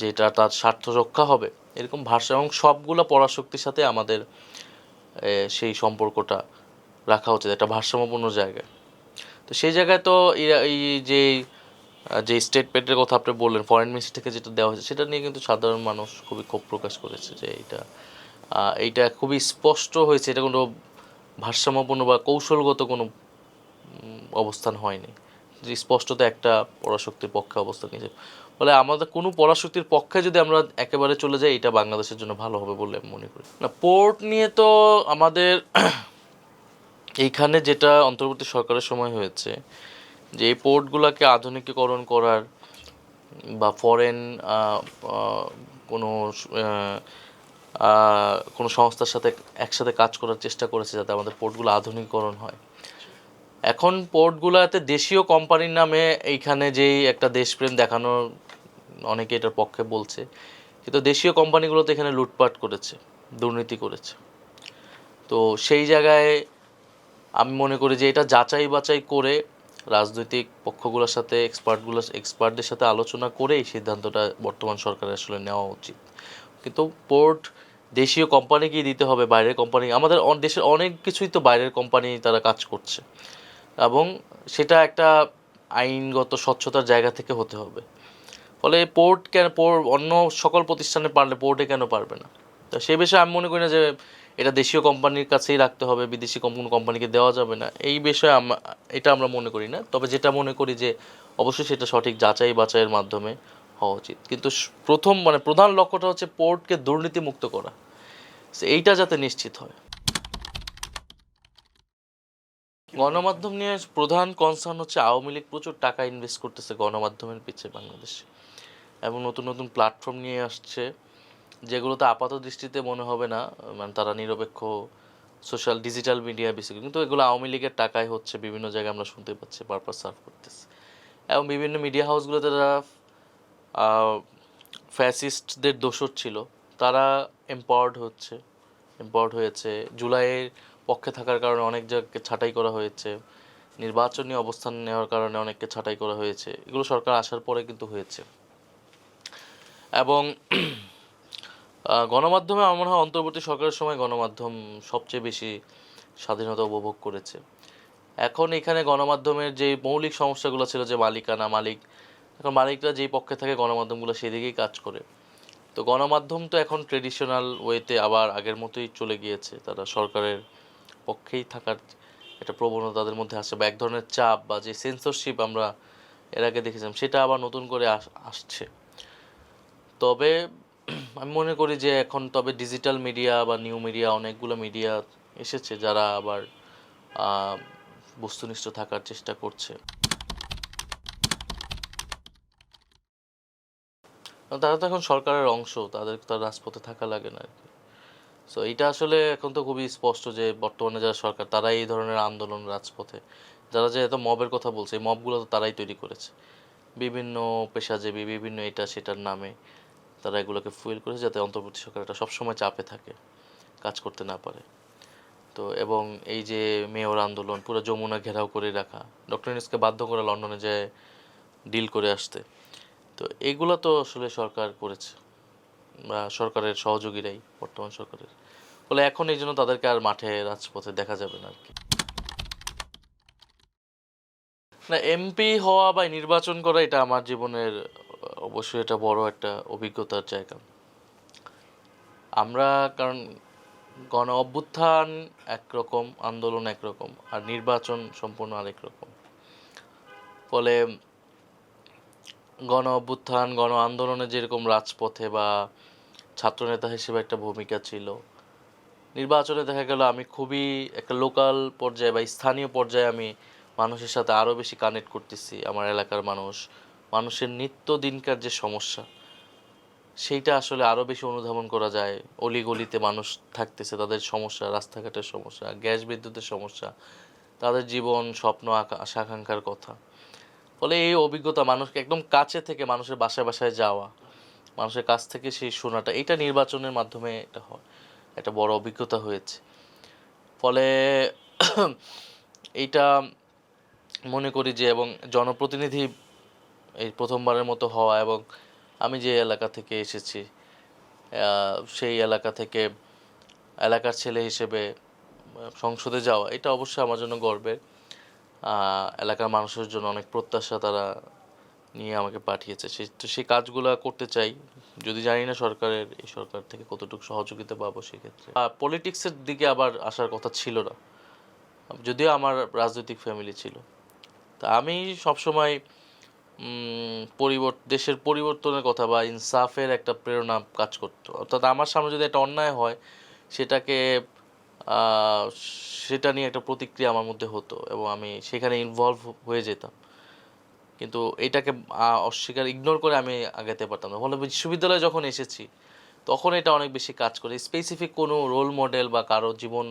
যেটা তার স্বার্থ রক্ষা হবে, এরকম ভাষা, এবং সবগুলো পরাশক্তির সাথে আমাদের সেই সম্পর্কটা রাখা উচিত একটা ভারসাম্যপূর্ণ জায়গায়। তো সেই জায়গায় তো এই যে স্টেটমেন্টের কথা আপনি বললেন, ফরেন মিনিস্ট্রি থেকে যেটা দেওয়া হয়েছে, সেটা নিয়ে কিন্তু সাধারণ মানুষ খুবই ক্ষোভ প্রকাশ করেছে যে এইটা খুবই স্পষ্ট হয়েছে, এটা কোনো ভারসাম্যপূর্ণ বা কৌশলগত কোনো অবস্থান হয়নি, যে স্পষ্টত একটা পরাশক্তির পক্ষে অবস্থান নিয়েছে। ফলে আমাদের কোনো পরাশক্তির পক্ষে যদি আমরা একেবারে চলে যাই, এটা বাংলাদেশের জন্য ভালো হবে বলে আমি মনে করি না। পোর্ট নিয়ে তো আমাদের এইখানে যেটা অন্তর্বর্তী সরকারের সময় হয়েছে যে এই পোর্টগুলোকে আধুনিকীকরণ করার বা ফরেন কোনো আহ, কোনো সংস্থার সাথে একসাথে কাজ করার চেষ্টা করেছে যাতে আমাদের পোর্টগুলো আধুনিকীকরণ হয়। এখন পোর্টগুলোতে দেশীয় কোম্পানির নামে এইখানে যেই একটা দেশপ্রেম দেখানোর অনেকে এটার পক্ষে বলছে, কিন্তু দেশীয় কোম্পানিগুলোতে এখানে লুটপাট করেছে, দুর্নীতি করেছে। তো সেই জায়গায় আমি মনে করি যে এটা যাচাই বাছাই করে রাজনৈতিক পক্ষগুলোর সাথে এক্সপার্টদের সাথে আলোচনা করে এই সিদ্ধান্তটা বর্তমান সরকারের আসলে নেওয়া উচিত। কিন্তু পোর্ট দেশীয় কোম্পানিকেই দিতে হবে, বাইরের কোম্পানি আমাদের দেশের অনেক কিছুই তো বাইরের কোম্পানি তারা কাজ করছে, এবং সেটা একটা আইনগত স্বচ্ছতার জায়গা থেকে হতে হবে। ফলে পোর্ট কেন অন্য সকল প্রতিষ্ঠানে পারলে পোর্টে কেন পারবে না? তো সে বিষয়ে আমি মনে করি না যে এটা দেশীয় কোম্পানির কাছেই রাখতে হবে, বিদেশি কোনো কোম্পানিকে দেওয়া যাবে না, এই বিষয়ে এটা আমরা মনে করি না। তবে যেটা মনে করি যে অবশ্যই সেটা সঠিক যাচাই বাছাইয়ের মাধ্যমে হওয়া উচিত। কিন্তু প্রথম প্রধান লক্ষ্যটা হচ্ছে পোর্টকে দুর্নীতিমুক্ত করা, এইটা যাতে নিশ্চিত হয়। গণমাধ্যম নিয়ে প্রধান কনসার্ন হচ্ছে আওয়ামী লীগ প্রচুর টাকা ইনভেস্ট করতেছে গণমাধ্যমের পিছে বাংলাদেশে, এবং নতুন নতুন প্ল্যাটফর্ম নিয়ে আসছে যেগুলোতে আপাত দৃষ্টিতে মনে হবে না তারা নিরপেক্ষ সোশ্যাল ডিজিটাল মিডিয়া বেশি, কিন্তু এগুলো আওয়ামী লীগের টাকায় হচ্ছে, বিভিন্ন জায়গায় আমরা শুনতে পাচ্ছি পারপাস সার্ভ করতেছে। এবং বিভিন্ন মিডিয়া হাউসগুলোতে যারা ফ্যাসিস্টদের দোসর ছিল তারা এম্পাওয়ার্ড হয়েছে। জুলাইয়ের পক্ষে থাকার কারণে অনেক জায়গাকে ছাঁটাই করা হয়েছে, নির্বাচনী অবস্থান নেওয়ার কারণে অনেককে ছাঁটাই করা হয়েছে, এগুলো সরকার আসার পরে কিন্তু হয়েছে। এবং গণমাধ্যমে আমার মনে হয় অন্তর্বর্তী সরকারের সময় গণমাধ্যম সবচেয়ে বেশি স্বাধীনতা উপভোগ করেছে। এখন এখানে গণমাধ্যমের যে মৌলিক সমস্যাগুলো ছিল, যে মালিকানা এখন মালিকরা যেই পক্ষে থাকে গণমাধ্যমগুলো সেদিকেই কাজ করে। তো গণমাধ্যম তো এখন ট্রেডিশনাল ওয়েতে আবার আগের মতোই চলে গিয়েছে, তারা সরকারের পক্ষেই থাকার একটা প্রবণতা তাদের মধ্যে আসছে, বা এক ধরনের চাপ বা যে সেন্সরশিপ আমরা এর আগে দেখেছিলাম সেটা আবার নতুন করে আসছে। তবে আমি মনে করি যে এখন তবে ডিজিটাল মিডিয়া বা নিউ মিডিয়া অনেকগুলো মিডিয়া এসেছে যারা আবার আহ, বস্তুনিষ্ঠ থাকার চেষ্টা করছে। তারা তো এখন সরকারের অংশ, তাদের তো আর রাজপথে থাকা লাগে না আর কি। সো এইটা আসলে এখন তো খুবই স্পষ্ট যে বর্তমানে যারা সরকার তারাই এই ধরনের আন্দোলন রাজপথে, যারা যে এত মবের কথা বলছে, এই মবগুলো তো তারাই তৈরি করেছে, বিভিন্ন পেশাজীবী বিভিন্ন এটা সেটার নামে তারা এগুলোকে ফুয়েল করেছে যাতে অন্তর্বর্তী সরকার এটা সবসময় চাপে থাকে, কাজ করতে না পারে। তো এবং এই যে মেয়র আন্দোলন পুরো যমুনা ঘেরাও করে রাখা, ডক্টর ইউনূসকে বাধ্য করা লন্ডনে যে ডিল করে আসতে, তো এগুলো তো আসলে সরকার করেছে বা সরকারের সহযোগীরাই বর্তমান সরকারের। ফলে এখন এই জন্য তাদেরকে আর মাঠে রাজপথে দেখা যাবে না আর কি। না, এমপি হওয়া বা নির্বাচন করা এটা আমার জীবনের অবশ্যই এটা বড় একটা অভিজ্ঞতার জায়গা। আমরা কারণ গণ অভ্যুত্থান একরকম, আন্দোলন একরকম, আর নির্বাচন সম্পূর্ণ আরেক রকম। ফলে গণ অভ্যুত্থান গণ আন্দোলনে যেরকম রাজপথে বা ছাত্রনেতা হিসেবে একটা ভূমিকা ছিল, নির্বাচনে দেখা গেল আমি খুবই একটা লোকাল পর্যায়ে বা স্থানীয় পর্যায়ে আমি মানুষের সাথে আরও বেশি কানেক্ট করতেছি। আমার এলাকার মানুষের নিত্য দিনকার যে সমস্যা সেইটা আসলে আরও বেশি অনুধাবন করা যায়। অলিগলিতে মানুষ থাকতেছে, তাদের সমস্যা, রাস্তাঘাটের সমস্যা, গ্যাস বিদ্যুতের সমস্যা, তাদের জীবন স্বপ্ন আশা আকাঙ্ক্ষার কথা। ফলে এই অভিজ্ঞতা মানুষকে একদম কাছে থেকে মানুষের বাসায় বাসায় যাওয়া, মানুষের কাছ থেকে সেই শোনাটা, এটা নির্বাচনের মাধ্যমে এটা হয়, একটা বড় অভিজ্ঞতা হয়েছে। ফলে এইটা মনে করি যে, এবং জনপ্রতিনিধি এই প্রথমবারের মতো হওয়া, এবং আমি যে এলাকা থেকে এসেছি সেই এলাকা থেকে এলাকার ছেলে হিসেবে সংসদে যাওয়া, এটা অবশ্যই আমার জন্য গর্বের। এলাকার মানুষের জন্য অনেক প্রত্যাশা তারা নিয়ে আমাকে পাঠিয়েছে, সেই কাজগুলো করতে চাই। যদি জানি না এই সরকার থেকে কতটুকু সহযোগিতা পাবো সেক্ষেত্রে। পলিটিক্সের দিকে আবার আসার কথা ছিল না, যদিও আমার রাজনৈতিক ফ্যামিলি ছিল। তা আমি সবসময় দেশের পরিবর্তনের কথা বা ইনসাফের একটা প্রেরণা কাজ করতো, অর্থাৎ আমার সামনে যদি একটা অন্যায় হয় সেটাকে আহ, সেটা নিয়ে একটা প্রতিক্রিয়া আমার মধ্যে হতো এবং আমি সেখানে ইনভলভ হয়ে যেতাম, কিন্তু এটাকে অস্বীকার ইগনোর করে আমি আগাতে পারতাম না। ফলে বিশ্ববিদ্যালয়ে যখন এসেছি তখন এটা অনেক বেশি কাজ করে। স্পেসিফিক কোনো রোল মডেল বা কারো জীবন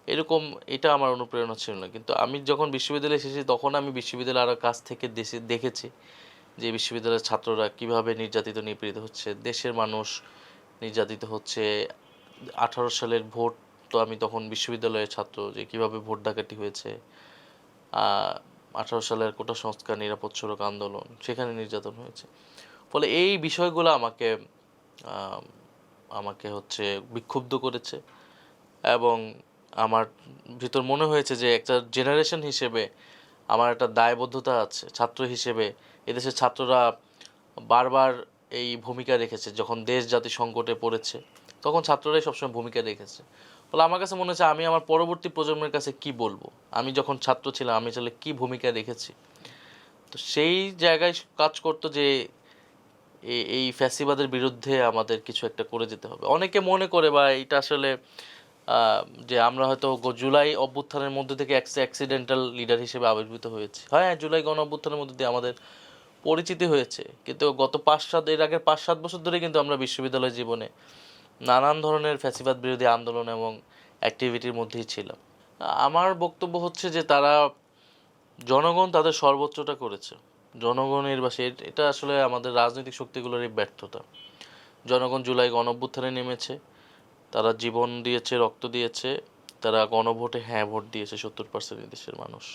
এরকম এটা আমার অনুপ্রেরণা ছিল না, কিন্তু আমি যখন বিশ্ববিদ্যালয়ে এসেছি তখন আমি বিশ্ববিদ্যালয়ের আরও কাছ থেকে দেশে দেখেছি যে বিশ্ববিদ্যালয়ের ছাত্ররা কিভাবে নির্যাতিত নিপীড়িত হচ্ছে, দেশের মানুষ নির্যাতিত হচ্ছে। 18 সালের ভোট, তো আমি তখন বিশ্ববিদ্যালয়ের ছাত্র, যে কিভাবে ভোট ডাকাতি হয়েছে। 18 সালের কোটা সংস্কার, নিরাপদ সড়ক আন্দোলন, সেখানে নির্যাতন হয়েছে। ফলে এই বিষয়গুলো আমাকে আহ, আমাকে হচ্ছে বিক্ষুব্ধ করেছে এবং আমার ভিতর মনে হয়েছে যে একটা জেনারেশন হিসেবে আমার একটা দায়বদ্ধতা আছে ছাত্র হিসেবে। এদেশের ছাত্ররা বারবার এই ভূমিকা রেখেছে, যখন দেশ জাতি সংকটে পড়েছে তখন ছাত্ররাই সবসময় ভূমিকা রেখেছে। ফলে আমার কাছে মনে হচ্ছে আমি আমার পরবর্তী প্রজন্মের কাছে কি বলবো, আমি যখন ছাত্র ছিলাম আমি আসলে কি ভূমিকা রেখেছি। তো সেই জায়গায় কাজ করতো যে এই ফ্যাসিবাদের বিরুদ্ধে আমাদের কিছু একটা করে যেতে হবে। অনেকে মনে করে বা এটা আসলে যে আমরা হয়তো জুলাই অভ্যুত্থানের মধ্যে থেকে অ্যাক্সিডেন্টাল লিডার হিসেবে আবির্ভূত হয়েছি। হ্যাঁ, জুলাই গণ অভ্যুত্থানের মধ্যে দিয়ে আমাদের পরিচিতি হয়েছে, কিন্তু গত 5-7 এর আগের 5-7 বছর ধরে কিন্তু আমরা বিশ্ববিদ্যালয় জীবনে নানান ধরনের ফ্যাসিবাদ বিরোধী আন্দোলন এবং অ্যাক্টিভিটির মধ্যেই ছিলাম। আমার বক্তব্য হচ্ছে যে তারা, জনগণ তাদের সর্বোচ্চটা করেছে। জনগণের বাসে এটা আসলে আমাদের রাজনৈতিক শক্তিগুলোরই ব্যর্থতা। জনগণ জুলাই গণঅভ্যুত্থানে নেমেছে, তারা জীবন দিয়েছে, রক্ত দিয়েছে, তারা গণভোটে হ্যাঁ ভোট দিয়েছে 70% দেশের মানুষ।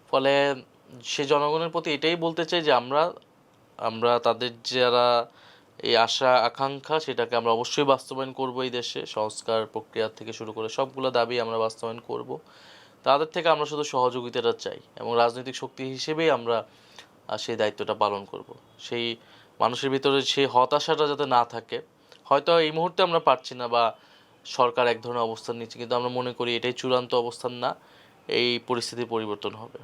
ফলে সে জনগণের প্রতি এটাই বলতে চাই যে আমরা আমরা তাদের যারা এই আশা আকাঙ্ক্ষা সেটাকে আমরা অবশ্যই বাস্তবায়ন করব। এই দেশে সংস্কার প্রক্রিয়া থেকে শুরু করে সবগুলো দাবি আমরা বাস্তবায়ন করব। তাদের থেকে আমরা শুধু সহযোগিতাটা চাই এবং রাজনৈতিক শক্তি হিসেবেই আমরা সেই দায়িত্বটা পালন করব। সেই মানুষের ভিতরে সেই হতাশাটা যাতে না থাকে। হয়তো এই মুহূর্তে আমরা পারছি না বা সরকার এক ধরনের অবস্থান নিচ্ছে, কিন্তু আমরা মনে করি এটাই চূড়ান্ত অবস্থান না, এই পরিস্থিতির পরিবর্তন হবে।